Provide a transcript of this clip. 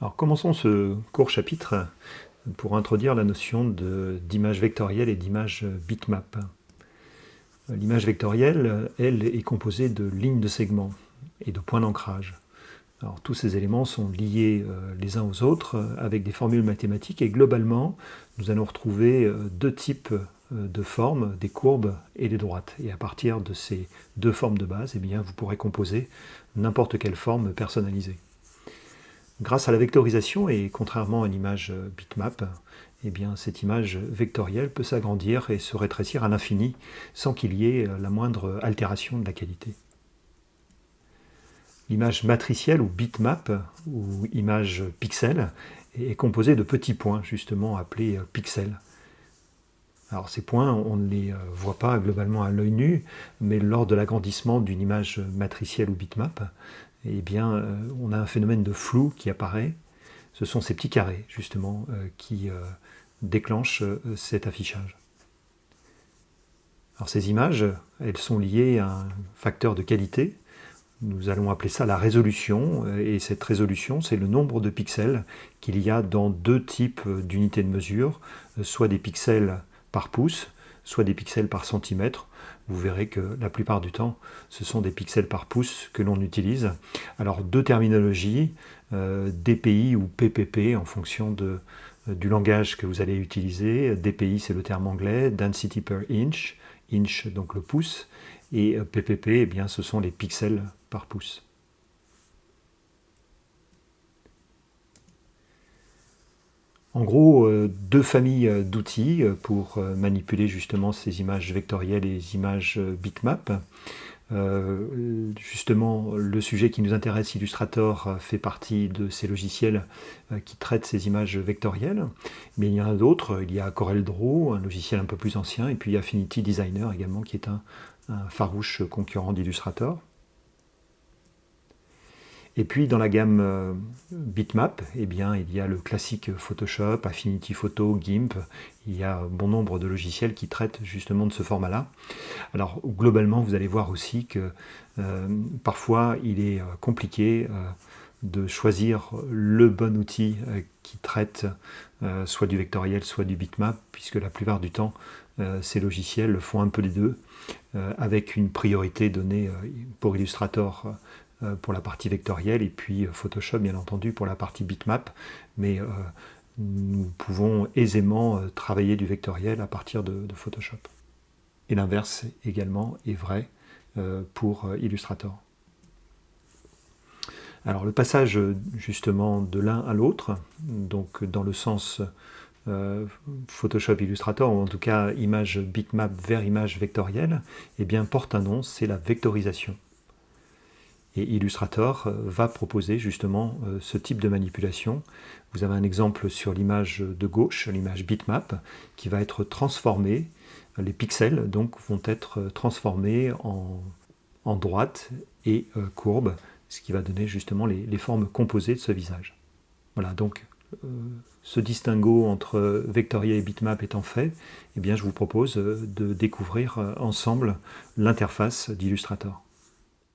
Alors commençons ce court chapitre pour introduire la notion d'image vectorielle et d'image bitmap. L'image vectorielle, elle, est composée de lignes de segments et de points d'ancrage. Alors tous ces éléments sont liés les uns aux autres avec des formules mathématiques et globalement, nous allons retrouver deux types de formes, des courbes et des droites. Et à partir de ces deux formes de base, eh bien, vous pourrez composer n'importe quelle forme personnalisée. Grâce à la vectorisation, et contrairement à l'image bitmap, eh bien, cette image vectorielle peut s'agrandir et se rétrécir à l'infini sans qu'il y ait la moindre altération de la qualité. L'image matricielle ou bitmap, ou image pixel, est composée de petits points, justement appelés pixels. Alors ces points, on ne les voit pas globalement à l'œil nu, mais lors de l'agrandissement d'une image matricielle ou bitmap, eh bien, on a un phénomène de flou qui apparaît. Ce sont ces petits carrés, justement, qui déclenchent cet affichage. Alors ces images, elles sont liées à un facteur de qualité. Nous allons appeler ça la résolution, et cette résolution, c'est le nombre de pixels qu'il y a dans deux types d'unités de mesure, soit des pixels par pouce, soit des pixels par centimètre. Vous verrez que la plupart du temps, ce sont des pixels par pouce que l'on utilise. Alors deux terminologies, DPI ou PPP en fonction du langage que vous allez utiliser. DPI, c'est le terme anglais, Density per Inch, inch donc le pouce, et PPP, eh bien, ce sont les pixels par pouce. En gros, deux familles d'outils pour manipuler justement ces images vectorielles et les images bitmap. Justement, le sujet qui nous intéresse, Illustrator, fait partie de ces logiciels qui traitent ces images vectorielles. Mais il y en a d'autres. Il y a CorelDRAW, un logiciel un peu plus ancien, et puis Affinity Designer également, qui est un farouche concurrent d'Illustrator. Et puis dans la gamme bitmap, eh bien, il y a le classique Photoshop, Affinity Photo, GIMP. Il y a bon nombre de logiciels qui traitent justement de ce format-là. Alors globalement, vous allez voir aussi que parfois il est compliqué de choisir le bon outil qui traite soit du vectoriel, soit du bitmap, puisque la plupart du temps, ces logiciels font un peu les deux, avec une priorité donnée pour Illustrator pour la partie vectorielle, et puis Photoshop bien entendu pour la partie bitmap, mais nous pouvons aisément travailler du vectoriel à partir de Photoshop. Et l'inverse également est vrai pour Illustrator. Alors le passage justement de l'un à l'autre, donc dans le sens Photoshop Illustrator, ou en tout cas image bitmap vers image vectorielle, eh bien porte un nom, c'est la vectorisation. Et Illustrator va proposer justement ce type de manipulation. Vous avez un exemple sur l'image de gauche, l'image bitmap, qui va être transformée. Les pixels donc vont être transformés en droite et courbe, ce qui va donner justement les formes composées de ce visage. Voilà, donc ce distinguo entre vectoriel et bitmap étant fait, eh bien, je vous propose de découvrir ensemble l'interface d'Illustrator.